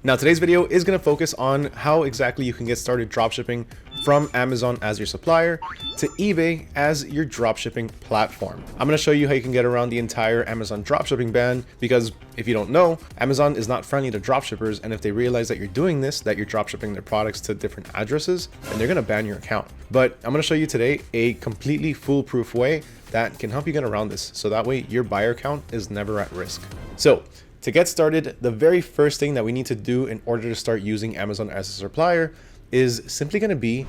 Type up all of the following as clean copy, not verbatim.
Now today's video is going to focus on how exactly you can get started dropshipping from Amazon as your supplier to eBay as your dropshipping platform. I'm going to show you how you can get around the entire Amazon dropshipping ban, because if you don't know, Amazon is not friendly to dropshippers, and if they realize that you're doing this, that you're dropshipping their products to different addresses, then they're going to ban your account. But I'm going to show you today a completely foolproof way that can help you get around this, so that way your buyer account is never at risk. So to get started, the very first thing that we need to do in order to start using Amazon as a supplier is simply going to be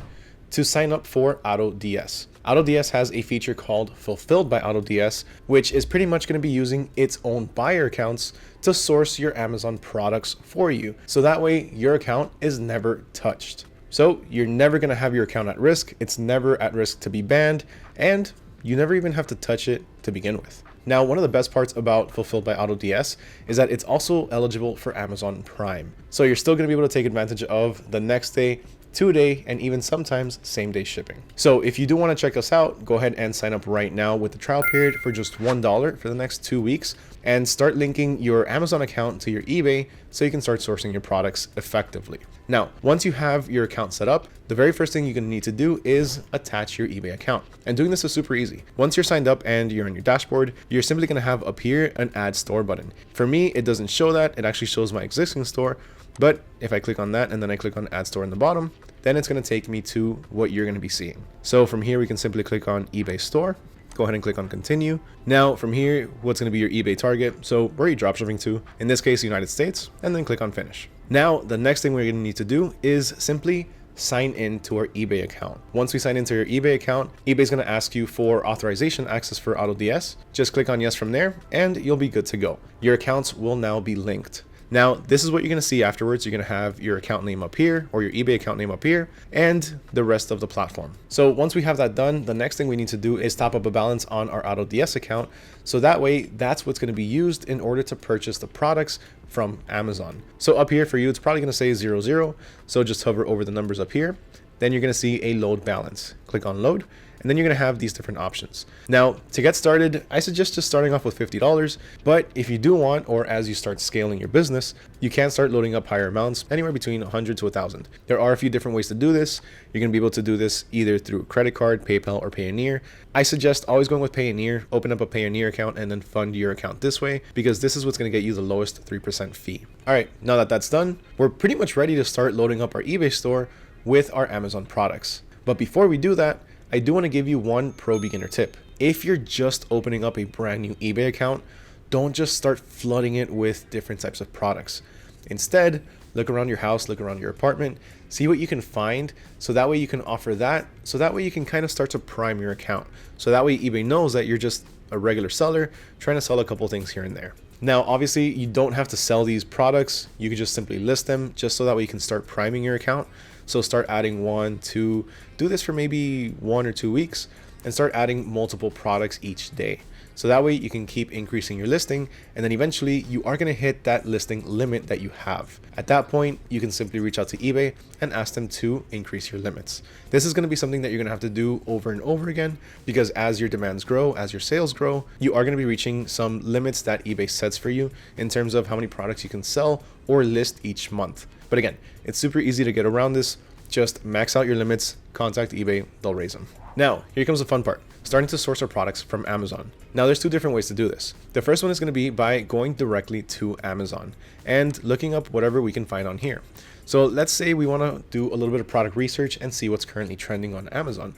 to sign up for AutoDS. AutoDS has a feature called Fulfilled by AutoDS, which is pretty much going to be using its own buyer accounts to source your Amazon products for you. So that way your account is never touched. So you're never going to have your account at risk. It's never at risk to be banned, and you never even have to touch it to begin with. Now, one of the best parts about Fulfilled by AutoDS is that it's also eligible for Amazon Prime. So you're still going to be able to take advantage of the next day, 2-day, and even sometimes same-day shipping. So if you do want to check us out, go ahead and sign up right now with the trial period for just $1 for the next 2 weeks, and start linking your Amazon account to your eBay so you can start sourcing your products effectively. Now, once you have your account set up, the very first thing you're going to need to do is attach your eBay account. And doing this is super easy. Once you're signed up and you're on your dashboard, you're simply going to have up here an Add Store button. For me, it doesn't show that. It actually shows my existing store. But if I click on that and then I click on Add Store in the bottom, then it's going to take me to what you're going to be seeing. So from here, we can simply click on eBay Store. Go ahead and click on continue. Now from here, what's going to be your eBay target? So where are you dropshipping to? In this case, United States, and then click on finish. Now, the next thing we're going to need to do is simply sign in to our eBay account. Once we sign into your eBay account, eBay is going to ask you for authorization access for AutoDS. Just click on yes from there, and you'll be good to go. Your accounts will now be linked. Now, this is what you're going to see afterwards. You're going to have your account name up here, or your eBay account name up here, and the rest of the platform. So once we have that done, the next thing we need to do is top up a balance on our AutoDS account. So that way, that's what's going to be used in order to purchase the products from Amazon. So up here for you, it's probably going to say 00. So just hover over the numbers up here. Then you're going to see a load balance. Click on load. And then you're going to have these different options. Now, to get started, I suggest just starting off with $50. But if you do want, or as you start scaling your business, you can start loading up higher amounts, anywhere between 100 to 1,000. There are a few different ways to do this. You're going to be able to do this either through credit card, PayPal, or Payoneer. I suggest always going with Payoneer. Open up a Payoneer account and then fund your account this way, because this is what's going to get you the lowest 3% fee. All right, now that that's done, we're pretty much ready to start loading up our eBay store with our Amazon products. But before we do that, I do want to give you one pro beginner tip. If you're just opening up a brand new eBay account, don't just start flooding it with different types of products. Instead, look around your house, look around your apartment, see what you can find, so that way you can offer that, so that way you can kind of start to prime your account. So that way eBay knows that you're just a regular seller trying to sell a couple things here and there. Now, obviously, you don't have to sell these products. You can just simply list them, just so that way you can start priming your account. So start adding 1, 2, do this for maybe 1 or 2 weeks, and start adding multiple products each day. So that way you can keep increasing your listing, and then eventually you are going to hit that listing limit that you have. At that point, you can simply reach out to eBay and ask them to increase your limits. This is going to be something that you're going to have to do over and over again, because as your demands grow, as your sales grow, you are going to be reaching some limits that eBay sets for you in terms of how many products you can sell or list each month. But again, it's super easy to get around this. Just max out your limits, contact eBay, they'll raise them. Now, here comes the fun part, starting to source our products from Amazon. Now, there's 2 different ways to do this. The first one is going to be by going directly to Amazon and looking up whatever we can find on here. So let's say we want to do a little bit of product research and see what's currently trending on Amazon.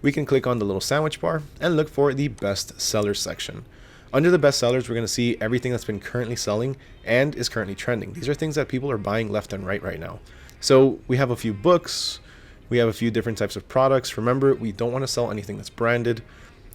We can click on the little sandwich bar and look for the best sellers section. Under the best sellers, we're going to see everything that's been currently selling and is currently trending. These are things that people are buying left and right now. So we have a few books, we have a few different types of products. Remember, we don't want to sell anything that's branded.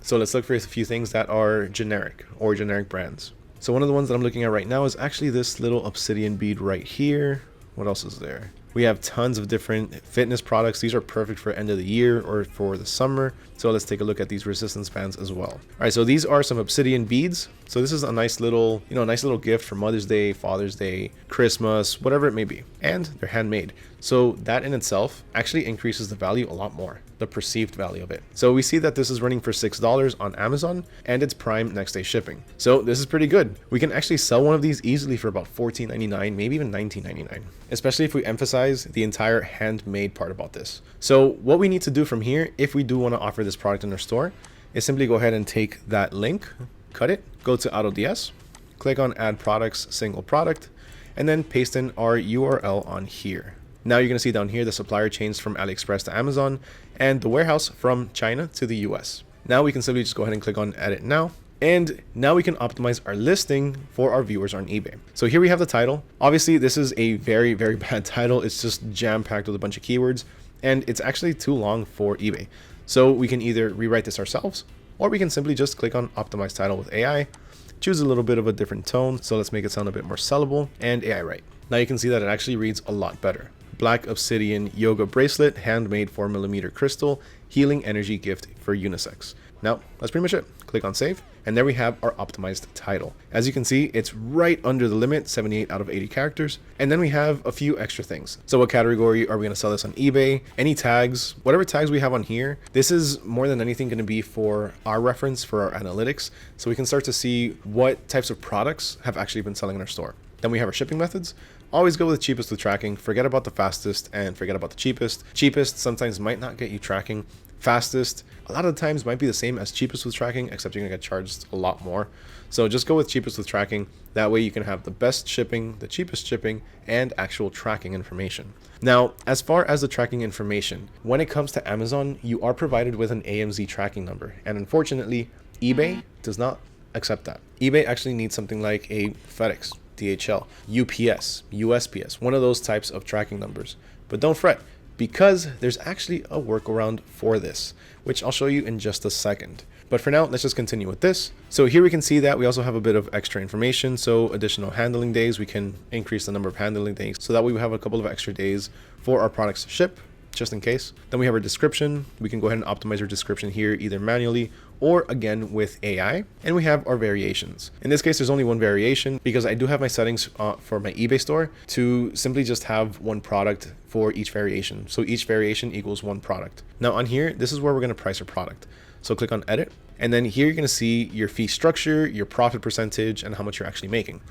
So let's look for a few things that are generic or generic brands. So one of the ones that I'm looking at right now is actually this little obsidian bead right here. What else is there? We have tons of different fitness products. These are perfect for end of the year or for the summer. So let's take a look at these resistance bands as well. All right, so these are some obsidian beads. So this is a nice little, nice little gift for Mother's Day, Father's Day, Christmas, whatever it may be. And they're handmade. So that in itself actually increases the value a lot more, the perceived value of it. So we see that this is running for $6 on Amazon and it's Prime next day shipping. So this is pretty good. We can actually sell one of these easily for about $14.99, maybe even $19.99, especially if we emphasize the entire handmade part about this. So what we need to do from here, if we do want to offer this product in our store, is simply go ahead and take that link, cut it, go to AutoDS, click on add products, single product, and then paste in our URL on here. Now you're going to see down here the supplier changed from AliExpress to Amazon and the warehouse from China to the US. Now we can simply just go ahead and click on edit now. And now we can optimize our listing for our viewers on eBay. So here we have the title. Obviously, this is a very, very bad title. It's just jam-packed with a bunch of keywords and it's actually too long for eBay. So we can either rewrite this ourselves or we can simply just click on optimize title with AI, choose a little bit of a different tone. So let's make it sound a bit more sellable and AI write. Now you can see that it actually reads a lot better. Black obsidian yoga bracelet, handmade 4mm crystal, healing energy gift for unisex. Now, that's pretty much it. Click on save, and there we have our optimized title. As you can see, it's right under the limit, 78 out of 80 characters. And then we have a few extra things. So what category are we gonna sell this on eBay? Any tags, whatever tags we have on here, this is more than anything gonna be for our reference, for our analytics, so we can start to see what types of products have actually been selling in our store. Then we have our shipping methods. Always go with the cheapest with tracking. Forget about the fastest and forget about the cheapest. Cheapest sometimes might not get you tracking. Fastest, a lot of the times might be the same as cheapest with tracking, except you're gonna get charged a lot more. So just go with cheapest with tracking. That way you can have the best shipping, the cheapest shipping, and actual tracking information. Now, as far as the tracking information, when it comes to Amazon, you are provided with an AMZ tracking number. And unfortunately, eBay does not accept that. eBay actually needs something like a FedEx, DHL, UPS, USPS, one of those types of tracking numbers. But don't fret, because there's actually a workaround for this, which I'll show you in just a second. But for now, let's just continue with this. So here we can see that we also have a bit of extra information. So additional handling days, we can increase the number of handling days. So that way we have a couple of extra days for our products to ship, just in case. Then we have our description. We can go ahead and optimize our description here, either manually or again with AI. And we have our variations. In this case, there's only one variation because I do have my settings for my eBay store to simply just have one product for each variation. So each variation equals one product. Now on here, this is where we're going to price our product. So click on edit. And then here you're going to see your fee structure, your profit percentage, and how much you're actually making.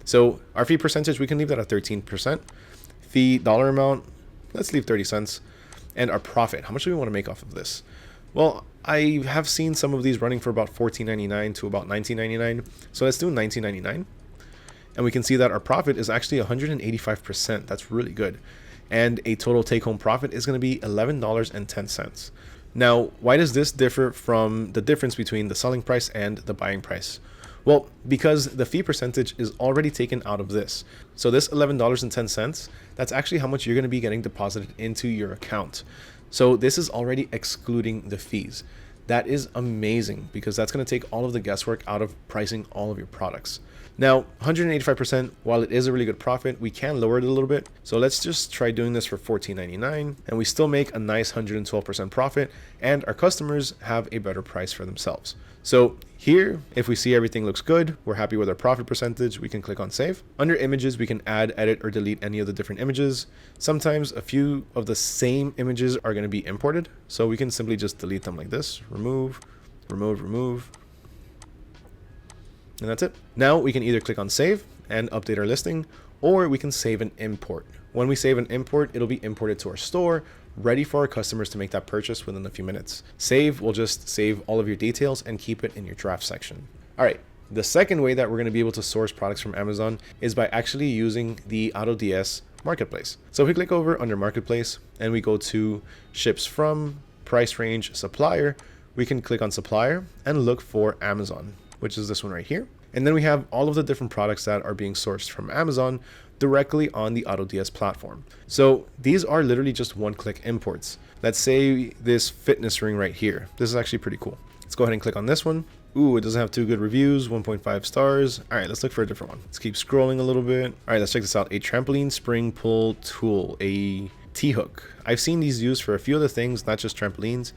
So our fee percentage, we can leave that at 13%. Fee dollar amount, let's leave 30 cents. And our profit, how much do we want to make off of this? Well, I have seen some of these running for about $14.99 to about $19.99. So let's do $19.99. And we can see that our profit is actually 185%. That's really good. And a total take-home profit is going to be $11.10. Now, why does this differ from the difference between the selling price and the buying price? Well, because the fee percentage is already taken out of this. So this $11.10, that's actually how much you're going to be getting deposited into your account. So this is already excluding the fees. That is amazing because that's going to take all of the guesswork out of pricing all of your products. Now, 185%, while it is a really good profit, we can lower it a little bit. So let's just try doing this for $14.99 and we still make a nice 112% profit and our customers have a better price for themselves. So here, if we see everything looks good, we're happy with our profit percentage, we can click on save. Under images, we can add, edit, or delete any of the different images. Sometimes a few of the same images are going to be imported. So we can simply just delete them like this, remove, remove, remove. And that's it. Now we can either click on save and update our listing, or we can save and import. When we save and import, it'll be imported to our store, ready for our customers to make that purchase within a few minutes. Save will just save all of your details and keep it in your draft section. All right. The second way that we're going to be able to source products from Amazon is by actually using the AutoDS marketplace. So if we click over under marketplace and we go to ships from, price range, supplier, we can click on supplier and look for Amazon, which is this one right here. And then we have all of the different products that are being sourced from Amazon directly on the AutoDS platform. So these are literally just one-click imports. Let's say this fitness ring right here. This is actually pretty cool. Let's go ahead and click on this one. Ooh, it doesn't have too good reviews, 1.5 stars. All right, let's look for a different one. Let's keep scrolling a little bit. All right, let's check this out. A trampoline spring pull tool, a T-hook. I've seen these used for a few other things, not just trampolines.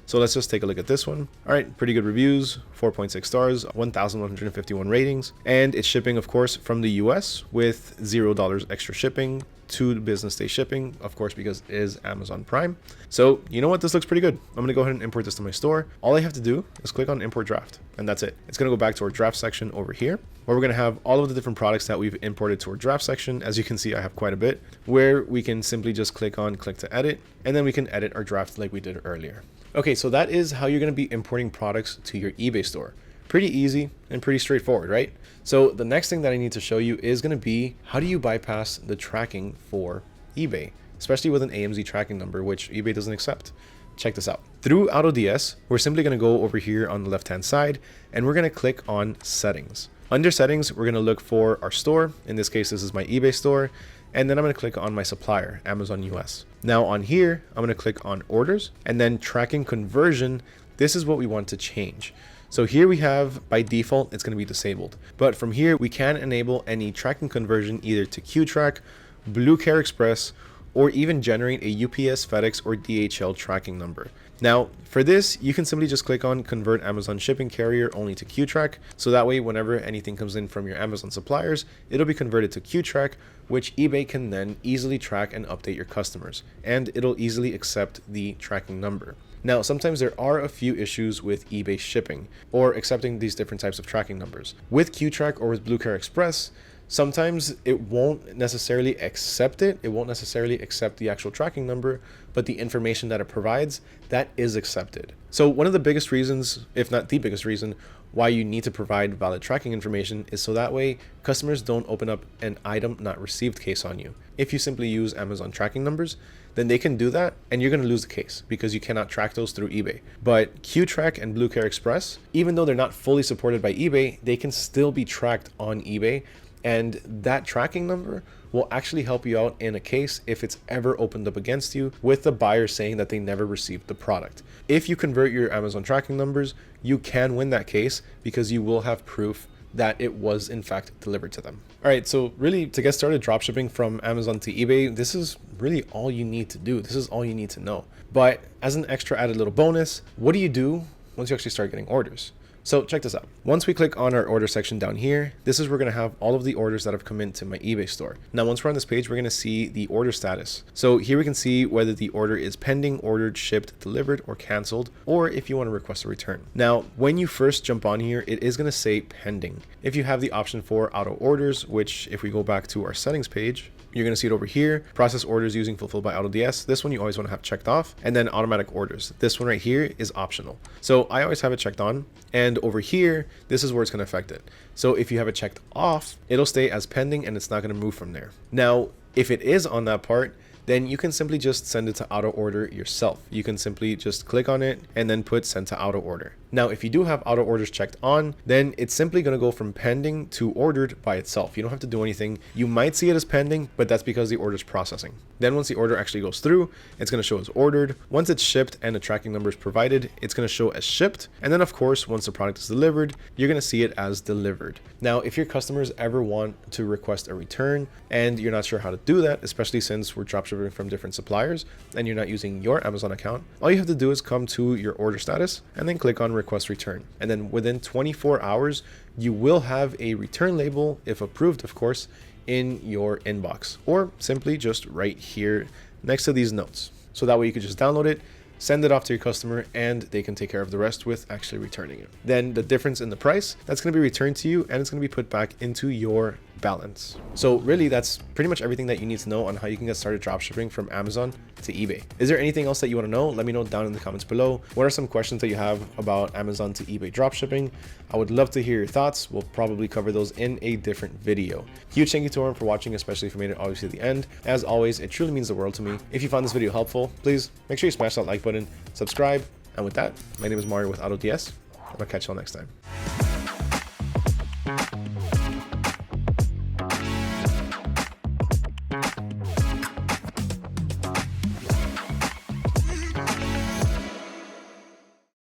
So let's just take a look at this one. All right, pretty good reviews, 4.6 stars, 1,151 ratings. And it's shipping, of course, from the US with $0 extra shipping, 2 business day shipping, of course, because it is Amazon Prime. So you know what? This looks pretty good. I'm gonna go ahead and import this to my store. All I have to do is click on import draft, and that's it. It's gonna go back to our draft section over here, where we're gonna have all of the different products that we've imported to our draft section. As you can see, I have quite a bit, where we can simply just click to edit, and then we can edit our draft like we did earlier. Okay, so that is how you're gonna be importing products to your eBay store. Pretty easy and pretty straightforward, right? So the next thing that I need to show you is gonna be, how do you bypass the tracking for eBay, especially with an AMZ tracking number, which eBay doesn't accept. Check this out. Through AutoDS, we're simply gonna go over here on the left-hand side, and we're gonna click on settings. Under settings, we're gonna look for our store. In this case, this is my eBay store. And then I'm gonna click on my supplier, Amazon US. Now on here, I'm gonna click on orders, and then tracking conversion. This is what we want to change. So here we have, by default, it's gonna be disabled. But from here, we can enable any tracking conversion either to QTrack, Blue Care Express, or even generate a UPS, FedEx, or DHL tracking number. Now, for this, you can simply just click on convert Amazon shipping carrier only to QTrack. So that way, whenever anything comes in from your Amazon suppliers, it'll be converted to QTrack, which eBay can then easily track and update your customers, and it'll easily accept the tracking number. Now, sometimes there are a few issues with eBay shipping or accepting these different types of tracking numbers. With QTrack or with Blue Care Express, sometimes it won't necessarily accept it. It won't necessarily accept the actual tracking number, but the information that it provides, that is accepted. So one of the biggest reasons, if not the biggest reason, why you need to provide valid tracking information is so that way customers don't open up an item not received case on you. If you simply use Amazon tracking numbers, then they can do that and you're going to lose the case because you cannot track those through eBay. But QTrack and Blue Care Express, even though they're not fully supported by eBay, they can still be tracked on eBay. And that tracking number will actually help you out in a case if it's ever opened up against you with the buyer saying that they never received the product. If you convert your Amazon tracking numbers, you can win that case because you will have proof that it was in fact delivered to them. All right, so really to get started dropshipping from Amazon to eBay, this is really all you need to do. This is all you need to know. But as an extra added little bonus, what do you do once you actually start getting orders? So check this out. Once we click on our order section down here, this is where we're going to have all of the orders that have come into my eBay store. Now, once we're on this page, we're going to see the order status. So here we can see whether the order is pending, ordered, shipped, delivered, or canceled, or if you want to request a return. Now, when you first jump on here, it is going to say pending. If you have the option for auto orders, which if we go back to our settings page, you're going to see it over here. Process orders using fulfilled by AutoDS. This one you always want to have checked off. And then automatic orders. This one right here is optional. So I always have it checked on. And over here, this is where it's going to affect it. So if you have it checked off, it'll stay as pending and it's not going to move from there. Now, if it is on that part, then you can simply just send it to auto order yourself. You can simply just click on it and then put send to auto order. Now, if you do have auto orders checked on, then it's simply going to go from pending to ordered by itself. You don't have to do anything. You might see it as pending, but that's because the order is processing. Then once the order actually goes through, it's going to show as ordered. Once it's shipped and the tracking number is provided, it's going to show as shipped. And then of course, once the product is delivered, you're going to see it as delivered. Now, if your customers ever want to request a return and you're not sure how to do that, especially since we're dropshipping from different suppliers and you're not using your Amazon account, all you have to do is come to your order status and then click on request return. And then within 24 hours, you will have a return label, if approved, of course, in your inbox, or simply just right here next to these notes. So that way you can just download it, send it off to your customer, and they can take care of the rest with actually returning it. Then the difference in the price, that's going to be returned to you and it's going to be put back into your balance. So really, that's pretty much everything that you need to know on how you can get started dropshipping from Amazon to eBay. Is there anything else that you want to know? Let me know down in the comments below. What are some questions that you have about Amazon to eBay dropshipping? I would love to hear your thoughts. We'll probably cover those in a different video. Huge thank you to everyone for watching, especially if you made it obviously to the end. As always, it truly means the world to me. If you found this video helpful, please make sure you smash that like button, subscribe, and with that, my name is Mario with AutoDS. I'll catch y'all next time.